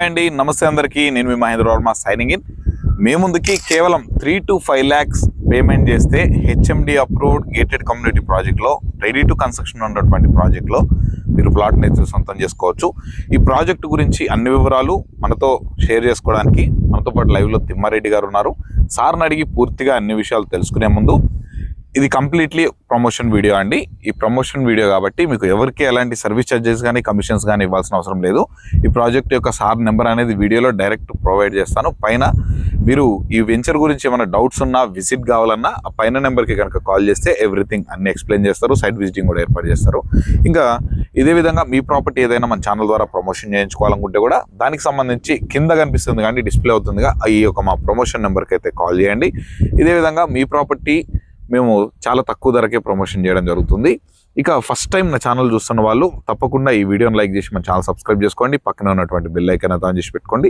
అండి నమస్తే అందరికీ నేను మీ మహేంద్ర వర్మ సైనింగ్ ఇన్ మీ ముందుకి కేవలం 3 to 5 lakhs పేమెంట్ చేస్తే హెచ్ఎండి అప్రూవ్డ్ గేటెడ్ కమ్యూనిటీ ప్రాజెక్ట్లో రెడీ టు కన్స్ట్రక్షన్ ఉన్నటువంటి ప్రాజెక్ట్లో మీరు ప్లాట్ని అయితే సొంతం చేసుకోవచ్చు. ఈ ప్రాజెక్టు గురించి అన్ని వివరాలు మనతో షేర్ చేసుకోవడానికి మనతో పాటు లైవ్లో తిమ్మారెడ్డి గారు ఉన్నారు. సార్ని అడిగి పూర్తిగా అన్ని విషయాలు తెలుసుకునే ముందు ఇది కంప్లీట్లీ ప్రమోషన్ వీడియో అండి. ఈ ప్రమోషన్ వీడియో కాబట్టి మీకు ఎవరికి ఎలాంటి సర్వీస్ ఛార్జెస్ కానీ కమిషన్స్ కానీ ఇవ్వాల్సిన అవసరం లేదు. ఈ ప్రాజెక్ట్ యొక్క సార్ నెంబర్ అనేది వీడియోలో డైరెక్ట్ ప్రొవైడ్ చేస్తాను. పైన మీరు ఈ వెంచర్ గురించి ఏమైనా డౌట్స్ ఉన్నా విజిట్ కావాలన్నా ఆ పైన నెంబర్కి కనుక కాల్ చేస్తే ఎవ్రీథింగ్ అన్ని ఎక్స్ప్లెయిన్ చేస్తారు. సైట్ విజిటింగ్ కూడా ఏర్పాటు చేస్తారు. ఇంకా ఇదే విధంగా మీ ప్రాపర్టీ ఏదైనా మన ఛానల్ ద్వారా ప్రమోషన్ చేయించుకోవాలనుకుంటే కూడా దానికి సంబంధించి కింద కనిపిస్తుంది కానీ డిస్ప్లే అవుతుందిగా ఈ యొక్క మా ప్రమోషన్ నెంబర్కి అయితే కాల్ చేయండి. ఇదే విధంగా మీ ప్రాపర్టీ మేము చాలా తక్కువ ధరకే ప్రమోషన్ చేయడం జరుగుతుంది. ఇక ఫస్ట్ టైం నా ఛానల్ చూస్తున్న వాళ్ళు తప్పకుండా ఈ వీడియోని లైక్ చేసి మన ఛానల్ సబ్స్క్రైబ్ చేసుకోండి. పక్కన ఉన్నటువంటి బెల్ ఐకాన్ ఆన్ చేసి పెట్టుకోండి.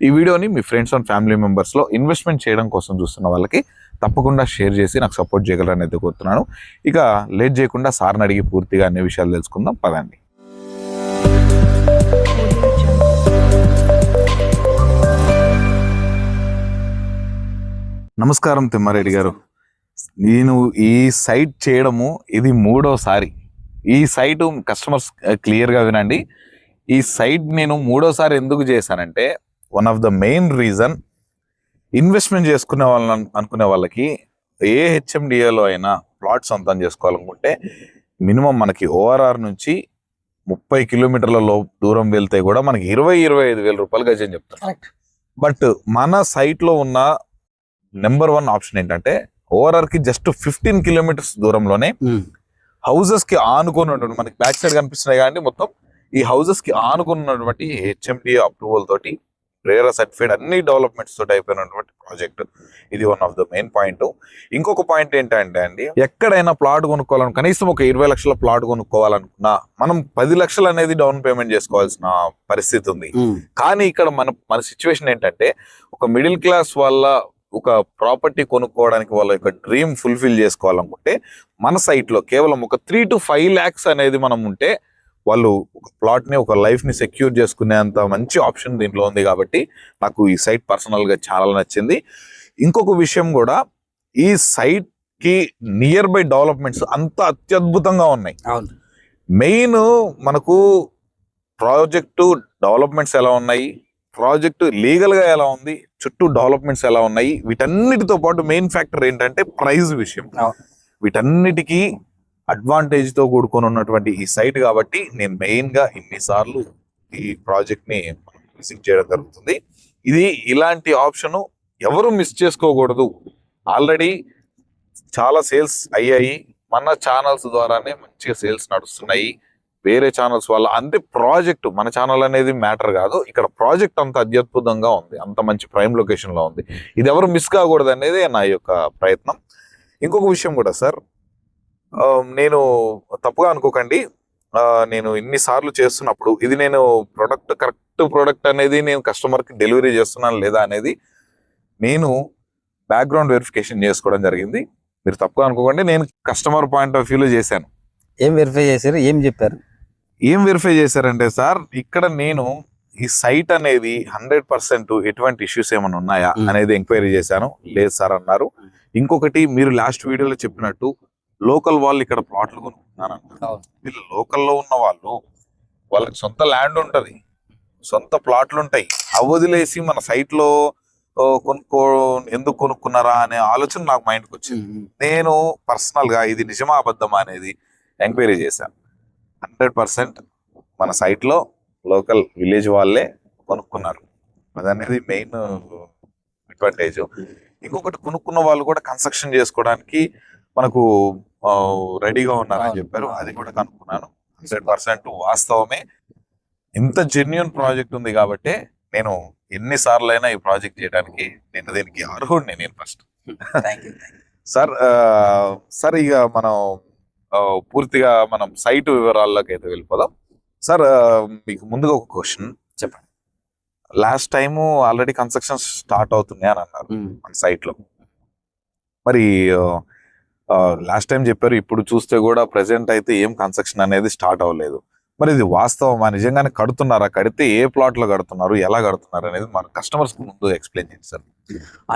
ఈ వీడియోని మీ ఫ్రెండ్స్ అండ్ ఫ్యామిలీ మెంబర్స్లో ఇన్వెస్ట్మెంట్ చేయడం కోసం చూస్తున్న వాళ్ళకి తప్పకుండా షేర్ చేసి నాకు సపోర్ట్ చేయగలరని అయితే కోరుతున్నాను. ఇక లేట్ చేయకుండా సార్ని అడిగి పూర్తిగా అన్ని విషయాలు తెలుసుకుందాం పదండి. నమస్కారం తిమ్మారెడ్డి గారు. నేను ఈ సైట్ చేయడము ఇది 3వసారి. ఈ సైట్ కస్టమర్స్ క్లియర్గా వినండి. ఈ సైట్ నేను 3వసారి ఎందుకు చేశానంటే one of the main reason investment చేసుకునే వాళ్ళని అనుకునే వాళ్ళకి ఏ హెచ్ఎండిఏలో అయినా ప్లాట్ సొంతం చేసుకోవాలనుకుంటే మినిమం మనకి ఓఆర్ఆర్ నుంచి 30 కిలోమీటర్ల దూరం వెళ్తే కూడా మనకి 20-25 వేల రూపాయలు గజం చెప్తారు. బట్ మన సైట్లో ఉన్న నెంబర్ 1 ఆప్షన్ ఏంటంటే ఓఆర్ఆర్ కి జస్ట్ 15 కిలోమీటర్స్ దూరంలోనే హౌసెస్ కి ఆనుకొని ఉన్నటువంటి మనకి బ్యాక్ సైడ్ కనిపిస్తున్నాయి కానీ మొత్తం ఈ హౌసెస్ కి ఆనుకున్నటువంటి హెచ్ఎండిఏ అప్రూవల్ తోటి రేరా సర్టిఫైడ్ అన్ని డెవలప్మెంట్స్ తోటి అయిపోయినటువంటి ప్రాజెక్ట్. ఇది one of the main point. ఇంకొక పాయింట్ ఏంటంటే అండి, ఎక్కడైనా ప్లాట్ కొనుక్కోవాలని కనీసం ఒక 20 లక్షల ప్లాట్ కొనుక్కోవాలనుకున్నా మనం 10 లక్షలు అనేది డౌన్ పేమెంట్ చేసుకోవాల్సిన పరిస్థితి ఉంది. కానీ ఇక్కడ మన సిచ్యువేషన్ ఏంటంటే ఒక మిడిల్ క్లాస్ వాళ్ళ ఒక ప్రాపర్టీ కొనుక్కోవడానికి వాళ్ళ యొక్క డ్రీమ్ ఫుల్ఫిల్ చేసుకోవాలనుకుంటే మన సైట్లో కేవలం ఒక 3 to 5 lakhs అనేది మనం ఉంటే వాళ్ళు ఒక ప్లాట్ని ఒక లైఫ్ని సెక్యూర్ చేసుకునేంత మంచి ఆప్షన్ దీంట్లో ఉంది. కాబట్టి నాకు ఈ సైట్ పర్సనల్గా చాలా నచ్చింది. ఇంకొక విషయం కూడా, ఈ సైట్కి నియర్ బై డెవలప్మెంట్స్ అంత అత్యద్భుతంగా ఉన్నాయి. మెయిన్ మనకు ప్రాజెక్టు డెవలప్మెంట్స్ ఎలా ఉన్నాయి, ప్రాజెక్టు లీగల్గా ఎలా ఉంది, చుట్టూ డెవలప్మెంట్స్ ఎలా ఉన్నాయి, వీటన్నిటితో పాటు మెయిన్ ఫ్యాక్టర్ ఏంటంటే ప్రైస్ విషయం. వీటన్నిటికీ అడ్వాంటేజ్తో కూడుకొని ఉన్నటువంటి ఈ సైట్ కాబట్టి నేను మెయిన్గా ఇన్నిసార్లు ఈ ప్రాజెక్ట్ని విజిట్ చేయడం జరుగుతుంది. ఇది ఇలాంటి ఆప్షను ఎవరు మిస్ చేసుకోకూడదు. ఆల్రెడీ చాలా సేల్స్ అయ్యాయి. మన ఛానల్స్ ద్వారానే మంచిగా సేల్స్ నడుస్తున్నాయి. వేరే ఛానల్స్ వల్ల అంటే ప్రాజెక్టు మన ఛానల్ అనేది మ్యాటర్ కాదు. ఇక్కడ ప్రాజెక్ట్ అంత అత్యద్భుతంగా ఉంది, అంత మంచి ప్రైమ్ లొకేషన్లో ఉంది. ఇది ఎవరు మిస్ కాకూడదు అనేది నా యొక్క ప్రయత్నం. ఇంకొక విషయం కూడా సార్, నేను తప్పుగా అనుకోకండి, నేను ఇన్నిసార్లు చేస్తున్నప్పుడు ఇది నేను కరెక్ట్ ప్రోడక్ట్ అనేది నేను కస్టమర్కి డెలివరీ చేస్తున్నాను లేదా అనేది నేను బ్యాక్గ్రౌండ్ వెరిఫికేషన్ చేసుకోవడం జరిగింది. మీరు తప్పుగా అనుకోకండి, నేను కస్టమర్ పాయింట్ ఆఫ్ వ్యూలో చేశాను. ఏం వెరిఫై చేశారు, ఏం చెప్పారు? ఏం వెరిఫై చేశారంటే సార్, ఇక్కడ నేను ఈ సైట్ అనేది 100% ఎటువంటి ఇష్యూస్ ఏమైనా ఉన్నాయా అనేది ఎంక్వైరీ చేశాను. లేదు సార్ అన్నారు. ఇంకొకటి, మీరు లాస్ట్ వీడియోలో చెప్పినట్టు లోకల్ వాళ్ళు ఇక్కడ ప్లాట్లు కొనుక్కుంటున్నారంట. వీళ్ళు లోకల్లో ఉన్న వాళ్ళకి సొంత ల్యాండ్ ఉంటుంది, సొంత ప్లాట్లు ఉంటాయి. వదిలేసి మన సైట్లో ఎందుకు కొనుక్కున్నారా అనే ఆలోచన నాకు మైండ్కి వచ్చింది. నేను పర్సనల్గా ఇది నిజమా అబద్ధమా అనేది ఎంక్వైరీ చేశాను. 100% మన సైట్లో లోకల్ విలేజ్ వాళ్ళే కొనుక్కున్నారు. అదనేది మెయిన్ అడ్వాంటేజ్. ఇంకొకటి, కొనుక్కున్న వాళ్ళు కూడా కన్స్ట్రక్షన్ చేసుకోవడానికి మనకు రెడీగా ఉన్నారని చెప్పారు. అది కూడా కనుక్కున్నాను. 100% వాస్తవమే. ఇంత జెన్యూన్ ప్రాజెక్ట్ ఉంది కాబట్టి నేను ఎన్నిసార్లు అయినా ఈ ప్రాజెక్ట్ చేయడానికి నేను దీనికి అర్హుడిని. నేను ఫస్ట్ సార్ ఇక మనం పూర్తిగా మనం సైట్ వివరాల్లోకి అయితే వెళ్ళిపోదాం. సార్, మీకు ముందుగా ఒక క్వశ్చన్ చెప్పండి. Last time already construction start అవుతున్నాయి అని అన్నారు మన సైట్లో. మరి లాస్ట్ టైం చెప్పారు, ఇప్పుడు చూస్తే కూడా ప్రెసెంట్ అయితే ఏం కన్స్ట్రక్షన్ అనేది స్టార్ట్ అవ్వలేదు. మరి ఇది వాస్తవమా, నిజంగానే కడుతున్నారా, కడితే ఏ ప్లాట్ లో కడుతున్నారు, ఎలా కడుతున్నారు అనేది మన కస్టమర్స్ ముందు ఎక్స్ప్లెయిన్ చేయండి సార్.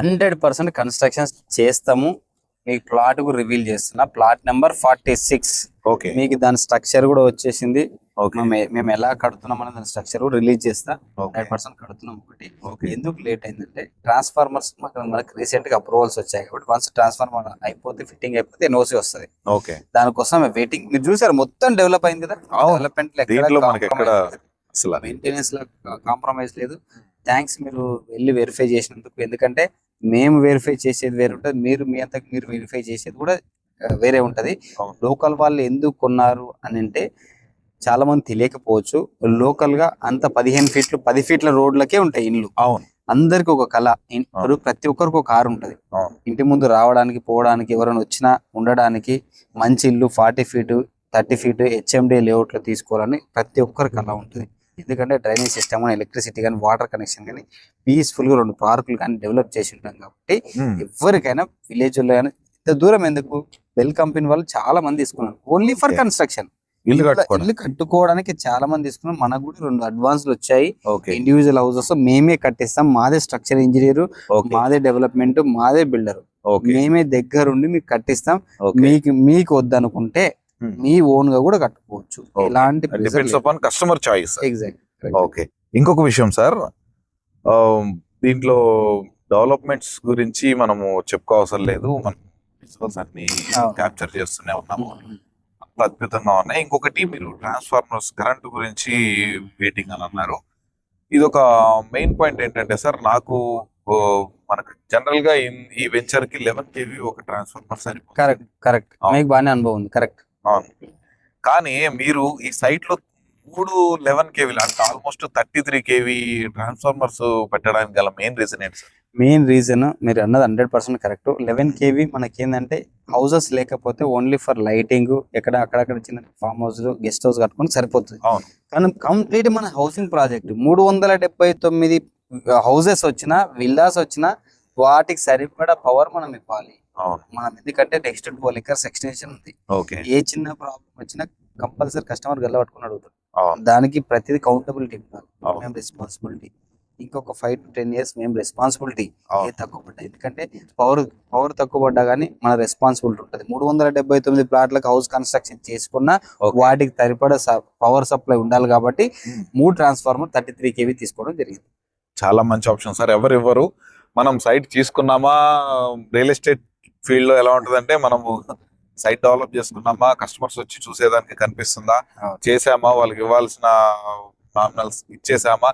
100% కన్స్ట్రక్షన్స్ చేస్తాము. మీకు ప్లాట్ కు రివీల్ చేస్తున్నా. Plot number 46. ఓకే మీకు దాని స్ట్రక్చర్ కూడా వచ్చేసింది. ఓకే మేము ఎలా కడుతున్నాం అనే దాని స్ట్రక్చర్ కూడా రిలీజ్ చేస్తా. ఓకే 100% కడుతున్నాం. ఒకటి ఓకే ఎందుకు లేట్ అయిందంటే ట్రాన్స్ఫార్మర్స్ మనకి రీసెంట్ గా అప్రూవల్స్ వచ్చాయి కాబట్టి వన్స్ ట్రాన్స్ఫార్మర్ అయిపోతే ఫిట్టింగ్ అయిపోతే ఎన్ఓసి వస్తుంది. ఓకే దానికోసం వెయిటింగ్. మీరు చూసారు మొత్తం డెవలప్ అయింది కదా. అవును. డెవలప్మెంట్ దీంట్లో మనకి ఎక్కడ అసలు మెయింటెనెన్స్ లో కాంప్రమైజ్ లేదు. థ్యాంక్స్ మీరు వెళ్ళి వెరిఫై చేసినందుకు. ఎందుకంటే మేము వెరిఫై చేసేది వేరే ఉంటుంది, మీరు మీ అంతకు మీరు వెరిఫై చేసేది కూడా వేరే ఉంటది. అవును. లోకల్ వాళ్ళు ఎందుకు కొన్నారు అని అంటే చాలా మంది తెలియకపోవచ్చు. లోకల్ గా అంత 15 ఫీట్లు 10 ఫీట్ల రోడ్లకే ఉంటాయి ఇండ్లు. అవును అందరికి ఒక కళ. ఇప్పుడు ప్రతి ఒక్కరికి ఒక కారు ఉంటది. అవును ఇంటి ముందు రావడానికి పోవడానికి, ఎవరైనా వచ్చినా ఉండడానికి మంచి ఇల్లు 40 ఫీటు 30 ఫీటు హెచ్ఎండి లేఅవుట్ లో తీసుకోవాలని ప్రతి ఒక్కరికి అలా ఉంటుంది. ఎందుకంటే డ్రైనేజ్ సిస్టమ్ కానీ ఎలక్ట్రిసిటీ కానీ వాటర్ కనెక్షన్ కానీ పీస్ఫుల్ గా 2 పార్కులు కానీ డెవలప్ చేసి ఉంటాం కాబట్టి ఎవరికైనా విలేజ్ లో కానీ ఇంత దూరం ఎందుకు. బెల్ కంపెనీ వాళ్ళు చాలా మంది తీసుకున్నారు ఓన్లీ ఫర్ కన్స్ట్రక్షన్. ఇల్లు కట్టుకోవడం. ఇల్లు కట్టుకోవడానికి చాలా మంది తీసుకున్నారు. మనకు కూడా 2 అడ్వాన్స్లు వచ్చాయి. ఓకే ఇండివిజువల్ హౌసెస్ మేమే కట్టిస్తాం. మాదే స్ట్రక్చర్ ఇంజనీర్, ఓకే మాదే డెవలప్మెంట్, మాదే బిల్డర్. ఓకే మేమే దగ్గరుండి మీకు కట్టిస్తాం. ఓకే మీకు వద్దనుకుంటే మీ ఓన్ గా కూడా కట్టుకోవచ్చు. Okay. ఎలాంటి depends upon customer choice. Exact. Okay ఇంకొక విషయం సార్, ఆ, దీంట్లో డెవలప్మెంట్స్ గురించి మనము చెప్పుకోవసరం లేదు, మనం visuals అన్ని అవును. క్యాప్చర్ చేస్తూనే ఉన్నాము, అంత అద్భుతంగా ఉన్నాయి. ఇంకొకటి మీరు ట్రాన్స్ఫార్మర్స్ కరెంట్ గురించి వెయిటింగ్ అని అన్నారు. ఇది ఒక మెయిన్ పాయింట్ ఏంటంటే సార్, నాకు ఓ, మనకు జనరల్ గా ఈ వెంచర్ కి 11 kV ఒక ట్రాన్స్ఫార్మర్ సరిపోతుంది. కరెక్ట్. అవును. మీకు బాగానే అనుభవం ఉంది. కరెక్ట్. అవును. కానీ మీరు ఈ సైట్ లో 3 11 kV అంటే ఆల్మోస్ట్ 33 kV ట్రాన్స్ఫార్మర్స్ పెట్టడానికి గల మెయిన్ రీజన్ ఏంటి సార్? మెయిన్ రీజన్ మీరు అన్నది 100% కరెక్ట్. 11 kV మనకి ఏంటంటే హౌసెస్ లేకపోతే ఓన్లీ ఫర్ లైటింగ్ అక్కడక్కడ చిన్న ఫామ్ హౌస్ గెస్ట్ హౌస్ కట్టుకొని సరిపోతుంది. అవును. కానీ కంప్లీట్ మన హౌసింగ్ ప్రాజెక్ట్ 379 హౌసెస్ వచ్చినా విల్లాస్ వచ్చినా వాటికి సరిపడా పవర్ మనం ఇవ్వాలి. అవును. మనం ఎందుకంటే నెక్స్ట్ 12 acres ఎక్స్టెన్షన్ ఉంది. ఓకే. ఏ చిన్న ప్రాబ్లం వచ్చినా కంపల్సరీ కస్టమర్ గల్ల పట్టుకుని అడుగుతారు. అవును. దానికి ప్రతిదీ కౌంటబిలిటీ ఉండాలి. అవును. మేము రెస్పాన్సిబిలిటీ. ఇంకొక 5 to 10 years మేము రెస్పాన్సిబిలిటీ. అవును. ఏ తక్కువ పడ్డా ఎందుకంటే పవర్ తక్కువ పడ్డా కానీ మన రెస్పాన్సిబిలిటీ ఉంటుంది. 379 ప్లాట్లకు హౌస్ కన్స్ట్రక్షన్ చేసుకున్నా ఓకే. వాటికి సరిపడా పవర్ సప్లై ఉండాలి కాబట్టి 3 ట్రాన్స్ఫార్మర్ 33 kV తీసుకోవడం జరిగింది. చాలా మంచి ఆప్షన్ సార్. ఎవరు మనం సైట్ తీసుకున్నామా, రియల్ ఎస్టేట్ ఫీల్డ్ లో ఎలా ఉంటుందంటే, మనము సైట్ డెవలప్ చేసుకున్నామా, కస్టమర్స్ వచ్చి చూసేదానికి కనిపిస్తుందా, చేసామా, వాళ్ళకి ఇవ్వాల్సిన నామినల్స్ ఇచ్చేసామా,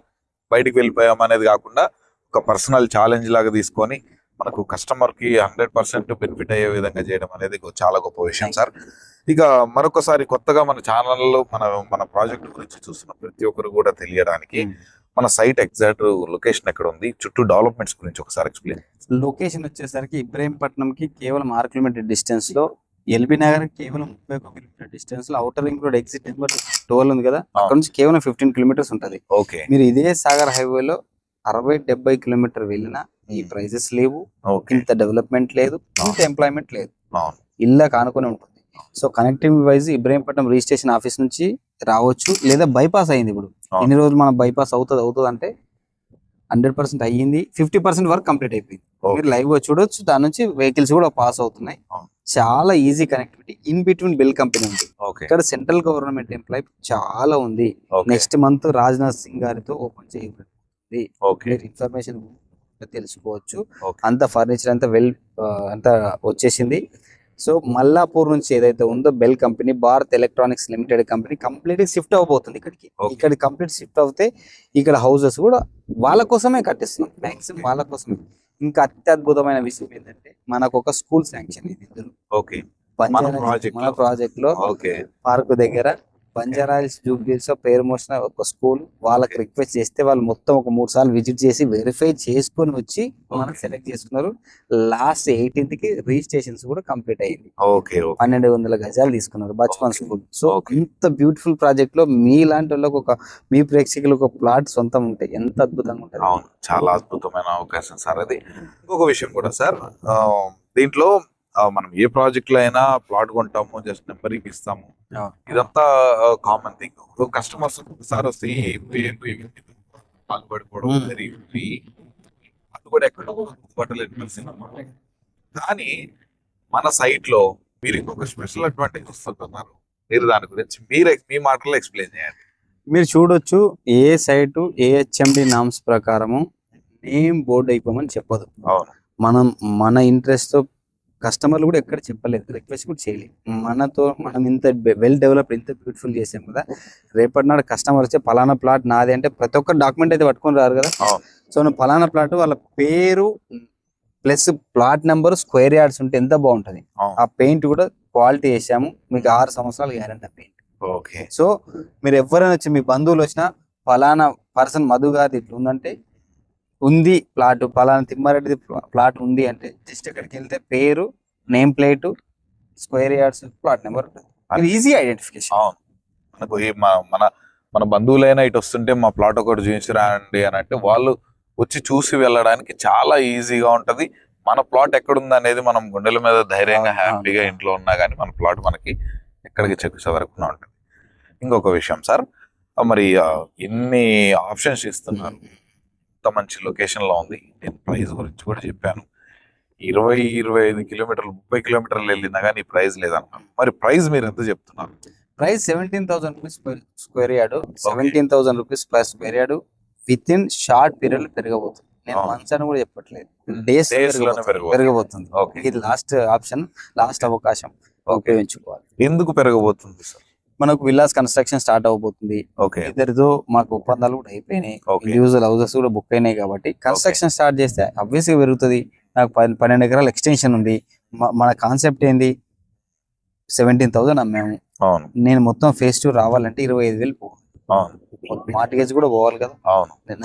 బయటికి వెళ్ళిపోయామా అనేది కాకుండా ఒక పర్సనల్ ఛాలెంజ్ లాగా తీసుకొని మనకు కస్టమర్ కి 100% బెనిఫిట్ అయ్యే విధంగా చేయడం అనేది చాలా గొప్ప విషయం సార్. ఇక మరొకసారి కొత్తగా మన ఛానల్లో మన ప్రాజెక్ట్ గురించి చూస్తున్న ప్రతి ఒక్కరు కూడా తెలియడానికి మన సైట్ ఎగ్జాక్ట్ లొకేషన్ ఎక్కడ ఉంది, చుట్టూ డెవలప్మెంట్స్ గురించి ఒకసారి ఎక్స్ప్లెయిన్. లొకేషన్ వచ్చేసరికి ఇబ్రహీంపట్నంకి కేవలం 6 కిలోమీటర్ డిస్టెన్స్ లో, ఎల్బీ నగర్ కేవలం 31 కిలోమీటర్ డిస్టెన్స్ లో, outer ring road exit number 12 ఉంది కదా, అక్కడ నుంచి కేవలం 15 కిలోమీటర్స్ ఉంటది. ఓకే. మీరు ఇదే సాగర్ హైవేలో 60-70 కిలోమీటర్ వెళ్ళినా ఈ ప్రైజెస్ లేవు, ఇంత డెవలప్మెంట్ లేదు, ఇంత ఎంప్లాయ్మెంట్ లేదు, ఇల్లా కానుకొని ఉంటుంది. So connecting wise Ibrahimpatnam registration office నుంచి రావచ్చు, లేదా బైపాస్ అయింది. ఇప్పుడు ఇన్ని రోజులు మన బైపాస్ అవుతుంది అంటే 100% అయ్యింది. 50% వరకు కంప్లీట్ అయిపోయింది. మీరు లైవ్ గా చూడొచ్చు, దాని నుంచి వెహికల్స్ కూడా పాస్ అవుతున్నాయి. చాలా easy connectivity. In between bell company ఉంది. ఇక్కడ సెంట్రల్ గవర్నమెంట్ ఎంప్లాయ్ చాలా ఉంది. నెక్స్ట్ మంత్ రాజ్నాథ్ సింగ్ గారితో ఓపెన్ చేయబడింది. ఇన్ఫర్మేషన్ తెలుసుకోవచ్చు. అంత ఫర్నిచర్ అంతా వచ్చేసింది. సో మల్లాపూర్ నుంచి ఏదైతే ఉందో BEL company, Bharat electronics limited company complete shift అవబోతుంది ఇక్కడికి. ఇక్కడ కంప్లీట్ షిఫ్ట్ అవుతే ఇక్కడ హౌసెస్ కూడా వాళ్ళ కోసమే కట్టిస్తున్నాం, మ్యాక్సిమం వాళ్ళ కోసమే. ఇంకా అత్యద్భుతమైన విషయం ఏంటంటే మనకు ఒక స్కూల్ శాంక్షన్ ఇది. మన ప్రాజెక్ట్ లో పార్క్ దగ్గర బంజారాహిల్స్ జూబ్లీస్ పేరు మోసిన ఒక స్కూల్, వాళ్ళకి రిక్వెస్ట్ చేస్తే వాళ్ళు మొత్తం ఒక 3 సార్లు విజిట్ చేసి వెరిఫై చేసుకొని వచ్చి మనకు సెలెక్ట్ చేసుకున్నారు. లాస్ట్ 18th కి రిజిస్ట్రేషన్స్ కూడా కంప్లీట్ అయ్యింది. 1200 గజాలు తీసుకున్నారు బచ్పన్ స్కూల్. సో ఇంత బ్యూటిఫుల్ ప్రాజెక్ట్ లో మీలాంటి వాళ్ళకి మీ ప్రేక్షకులకు ఒక ప్లాట్ సొంతం ఉంటే ఎంత అద్భుతంగా ఉంటుంది. అవును, చాలా అద్భుతమైన అవకాశం సార్ అది. ఇంకొక విషయం కూడా సార్, దీంట్లో మనం ఏ ప్రాజెక్ట్ లో అయినా ప్లాట్ కొంటాము, జస్ట్ నెంబరింగ్ ఇస్తాము, ఇదంతా కామన్ థింగ్. కస్టమర్స్ ఒకసారి వస్తే పడిపోవడం జరిగింది, అది కూడా ఎక్కడ పట్టలేదు. కానీ మన సైట్ లో మీరు ఇంకొక స్పెషల్ అడ్వాంటేజ్ వస్తున్నారు. మీరు దాని గురించి మీ మాటల్లో ఎక్స్ప్లెయిన్ చేయండి. మీరు చూడొచ్చు, ఏ సైటు AHMD నామ్స్ ప్రకారము నేమ్ బోర్డు అయిపోమని చెప్పదు. అవును, మన ఇంట్రెస్ట్ తో కస్టమర్లు కూడా ఎక్కడ చెప్పలేదు, రిక్వెస్ట్ కూడా చేయలేదు. మనం ఇంత వెల్ డెవలప్డ్, ఇంత బ్యూటిఫుల్ చేసాం కదా, రేపటి నాడు కస్టమర్ వచ్చి పలానా ప్లాట్ నాది అంటే ప్రతి ఒక్క డాక్యుమెంట్ అయితే పట్టుకొని రారు కదా. సో పలానా ప్లాట్ వాళ్ళ పేరు plus plot number, square yards ఉంటే ఎంత బాగుంటది. ఆ పెయింట్ కూడా క్వాలిటీ వేసాము, మీకు 6 సంవత్సరాలు గ్యారెంటీ పెయింట్. ఓకే. సో మీరు ఎవరైనా వచ్చి, మీ బంధువులు వచ్చినా పలానా పర్సన్ మధు గారి ఇట్లా ఉందంటే, ఉంది ప్లాట్, పలానా తిమ్మారెడ్డి ప్లాట్ ఉంది అంటే జస్ట్ అక్కడికి వెళ్తే పేరు, name plate, square yards, plot number ఉంటుంది. Easy identification. అవును, మనకు మన మన బంధువులైనా ఇటు వస్తుంటే మా ప్లాట్ ఒకటి చూపించరండి అని అంటే వాళ్ళు వచ్చి చూసి వెళ్ళడానికి చాలా ఈజీగా ఉంటది. మన ప్లాట్ ఎక్కడుంది అనేది మనం గుండెల మీద ధైర్యంగా హ్యాపీగా ఇంట్లో ఉన్నా కానీ మన ప్లాట్ మనకి ఎక్కడికి చెక్కుచదరకుండా ఉంటుంది. ఇంకొక విషయం సార్, మరి ఎన్ని ఆప్షన్స్ ఇస్తున్నారు, ఇంత మంచి లొకేషన్ లో ఉంది. నేను ప్రైస్ గురించి కూడా చెప్పాను, 20-25 కిలోమీటర్లు, 30 కిలోమీటర్లు వెళ్ళినా కానీ ప్రైస్ లేదన్నాను. మరి ప్రైస్ మీరు ఎంత చెప్తున్నారు? Price 17,000 rupees per square yard, 17,000 rupees per square yard. Within short period పెరగబోతుంది. నేను మంత్స్ అని కూడా చెప్పట్లేదు, డేస్ పెరగబోతుంది. ఇది లాస్ట్ ఆప్షన్, లాస్ట్ అవకాశం ఉపయోగించుకోవాలి. ఎందుకు పెరగబోతుంది సార్? మనకు విల్లాస్ కన్స్ట్రక్షన్ స్టార్ట్ అవబోతుంది. ఇద్దరితో మాకు ఒప్పందాలు కూడా అయిపోయినాయి, ఇండివిజువల్ హౌసెస్ కూడా బుక్ అయినాయి. కాబట్టి కన్స్ట్రక్షన్ స్టార్ట్ చేస్తే అబ్వియస్ గా పెరుగుతుంది. నాకు 12 ఎకరాల ఎక్స్టెన్షన్ ఉంది. మన కాన్సెప్ట్ ఏంది, 17,000 అమ్మాము. నేను మొత్తం ఫేజ్ 2 రావాలంటే 25,000 పోవాలి. మార్టిగేజ్ కూడా పోవాలి కదా.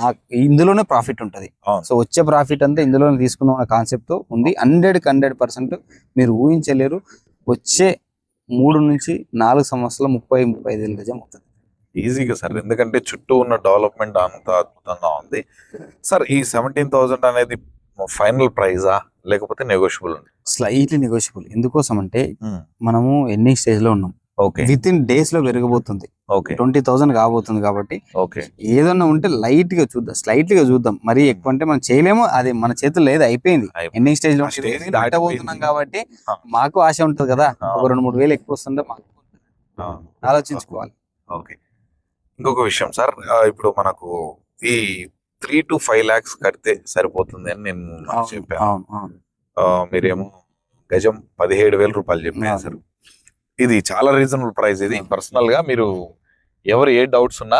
నాకు ఇందులోనే ప్రాఫిట్ ఉంటది. సో వచ్చే ప్రాఫిట్ అంతా ఇందులోనే తీసుకుందాం అనే కాన్సెప్ట్ తో ఉంది. 100% మీరు ఊహించలేరు. వచ్చే 3 నుంచి 4 సంవత్సరాలు 30-35 గజం అవుతుంది ఈజీగా సార్. ఎందుకంటే చుట్టూ ఉన్న డెవలప్మెంట్ అంత అద్భుతంగా ఉంది సార్. ఈ 17,000 అనేది ఫైనల్ ప్రైజా లేకపోతే నెగోషియబుల్? Slightly negotiable. ఎందుకోసం అంటే మనము ఎన్ని స్టేజ్ లో ఉన్నాం, విత్ ఇన్ డేస్ లో పెరగబోతుంది. 20,000 కాబోతుంది. కాబట్టి ఏదన్నా ఉంటే లైట్ గా చూద్దాం, స్లైట్లీ గా చూద్దాం. మరి ఎక్కువ అంటే మనం చేయలేము, అది మన చేతుల్లో లేదు, అయిపోయింది. ఎండింగ్ స్టేజ్ లో దాటబోతున్నాం కాబట్టి మాకు ఆశ ఉంటది కదా, ఒక 2-3 వేలు ఎక్కువ వస్తుందో మాకు ఆలోచించుకోవాలి. ఓకే. ఇంకొక విషయం సార్, ఇప్పుడు మనకు ఈ 3 to 5 lakhs కడితే సరిపోతుంది అని నేను చెప్పాను. మీరేమో గజం 17,000 రూపాయలు చెప్పారు సార్. ఇది చాలా రీజనబుల్ ప్రైస్. ఇది పర్సనల్ గా మీరు ఎవరు ఏ డౌట్స్ ఉన్నా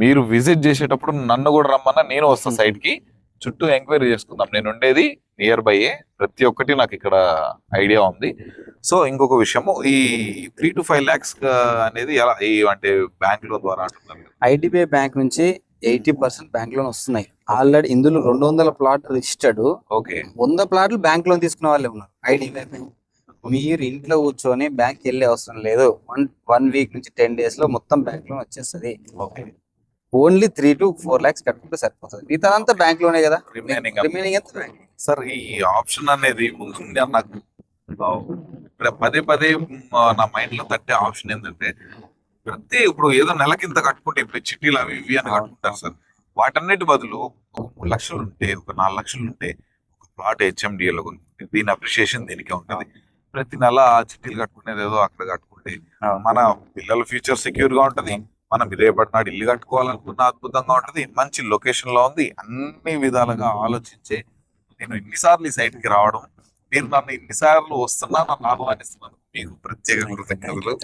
మీరు విజిట్ చేసేటప్పుడు నన్ను కూడా రమ్మన్నా నేను వస్తా సైట్ కి, చుట్టూ ఎంక్వైరీ చేసుకుందాం. నేను ఉండేది నియర్ బై, ప్రతి ఒక్కటి నాకు ఇక్కడ ఐడియా ఉంది. సో ఇంకొక విషయము, ఈ 3 to 5 lakhs అనేది ఎలా, అంటే బ్యాంక్ లోన్ ద్వారా అంటున్నారు? IDBI బ్యాంక్ నుంచి 80% బ్యాంక్ లోన్ వస్తున్నాయి. ఆల్రెడీ ఇందులో 200 ప్లాట్ రిజిస్టర్డ్. 100 ప్లాట్లు బ్యాంక్ లోన్ తీసుకున్న వాళ్ళే ఉన్నారు. IDBI బ్యాంక్ మీరు ఇంట్లో కూర్చొని బ్యాంక్ వెళ్ళే అవసరం లేదు. 1 వీక్ నుంచి 10 days లో మొత్తం బ్యాంక్ లోన్ వచ్చేస్తుంది. ఓన్లీ 3 to 4 lakhs కట్టుకుంటే సరిపోతుంది. మిగతా అంతా బ్యాంక్ లోనే కదా, రిమైనింగ్ అంతా బ్యాంక్. సార్ ఈ ఆప్షన్ అనేది ముందు నాకు పదే నా మైండ్ లో తట్టే ఆప్షన్ ఏంటంటే, ఇప్పుడు ఏదో నెలకింత కట్టుకుంటే, ఇప్పుడు చిట్టీలు అవి ఇవి అని కట్టుకుంటారు సార్. వాటన్నిటి బదులు ఒక 3 లక్షలు ఉంటే, ఒక 4 లక్షలు ఉంటే, ఒక ప్లాట్ HMDA లో కొనుక్కుంటే దీని అప్రిషియేషన్ దీనికే ఉంటుంది. ప్రతి నెల చిట్టీలు కట్టుకునేది ఏదో అక్కడ కట్టుకుంటే మన పిల్లల ఫ్యూచర్ సెక్యూర్ గా ఉంటది. మనం రేపటి నాడు ఇల్లు కట్టుకోవాలనుకున్న అద్భుతంగా ఉంటది. మంచి లొకేషన్ లో ఉంది. అన్ని విధాలుగా ఆలోచించే నేను ఇన్నిసార్లు ఈ సైట్ కి రావడం, మీరు నన్ను ఇన్నిసార్లు వస్తున్నా నన్ను ఆహ్వానిస్తున్నాను, మీకు ప్రత్యేక కృతజ్ఞతలు.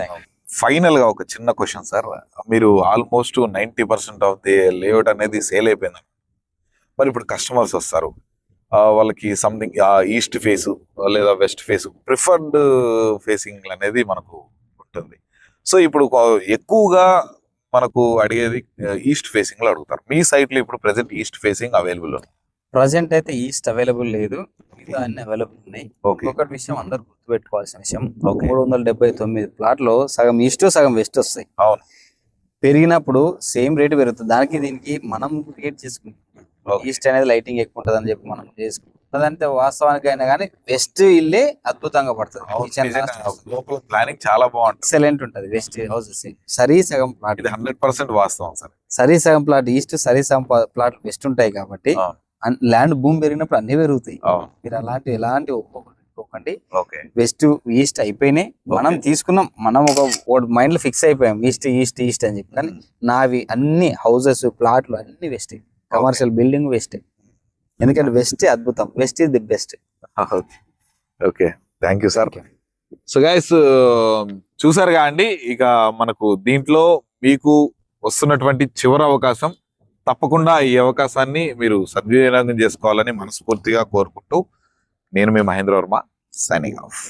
ఫైనల్ గా ఒక చిన్న క్వశ్చన్ సార్, మీరు ఆల్మోస్ట్ 90% ఆఫ్ ది లేఅవుట్ అనేది సేల్ అయిపోయింది. మరి ఇప్పుడు కస్టమర్స్ వస్తారు, వాళ్ళకి సంథింగ్ ఈస్ట్ ఫేస్ లేదా వెస్ట్ ఫేస్ ప్రిఫర్డ్ ఫేసింగ్ అనేది మనకు ఉంటుంది. సో ఇప్పుడు ఎక్కువగా మనకు అడిగేది ఈస్ట్ ఫేసింగ్ లో అడుగుతారు. మీ సైట్ లో ఇప్పుడు ప్రెసెంట్ ఈస్ట్ ఫేసింగ్ అవైలబుల్ ఉంది? ప్రజెంట్ అయితే ఈస్ట్ అవైలబుల్ లేదు, అన్ని అవైలబుల్ ఉన్నాయి. ఒకటి విషయం అందరు గుర్తుపెట్టుకోవాల్సిన విషయం, 379 ప్లాట్లో సగం ఈస్ట్ సగం వెస్ట్ వస్తాయి. అవును, పెరిగినప్పుడు సేమ్ రేటు పెరుగుతుంది. దానికి దీనికి మనం క్రియేట్ చేసుకుంటాం. ఈస్ట్ అనేది లైటింగ్ ఎక్కువ ఉంటుంది అని చెప్పి మనం చేసుకుంటాం. అదంటే వాస్తవానికి అయినా కానీ వెస్ట్ ఇల్లే అద్భుతంగా పడుతుంది. లోపల ప్లానింగ్ చాలా బాగుంటుంది. ఎక్సలెంట్ ఉంటది వెస్ట్ హౌసెస్. సరీ సగం ప్లాట్, ఇది 100% వాస్తవం సార్. సరీ సగం ప్లాట్ ఈస్ట్, సరీ సగం ప్లాట్ వెస్ట్ ఉంటాయి కాబట్టి ల్యాండ్ భూమి పెరిగినప్పుడు అన్ని పెరుగుతాయి. మీరు ఎలాంటి ఒప్పుకోకండి. వెస్ట్ ఈస్ట్ అయిపోయినాయి, మనం తీసుకున్నాం, మనం ఒక మైండ్ లో ఫిక్స్ అయిపోయాం ఈస్ట్ ఈస్ట్ ఈస్ట్ అని చెప్పి. కానీ నావి అన్ని హౌసెస్ ప్లాట్లు అన్ని వెస్ట్, కమర్షియల్ బిల్డింగ్ వెస్ట్. ఎందుకంటే వెస్ట్ అద్భుతం, west is the best. Okay, thank you sir. So guys, చూసారుగా అండి, ఇక మనకు దీంట్లో మీకు వస్తున్నటువంటి చివరి అవకాశం, తప్పకుండా ఈ అవకాశాన్ని మీరు సద్వినియోగం చేసుకోవాలని మనస్ఫూర్తిగా కోరుకుంటూ, నేను మీ మహేంద్ర వర్మ, సైనింగ్ ఆఫ్.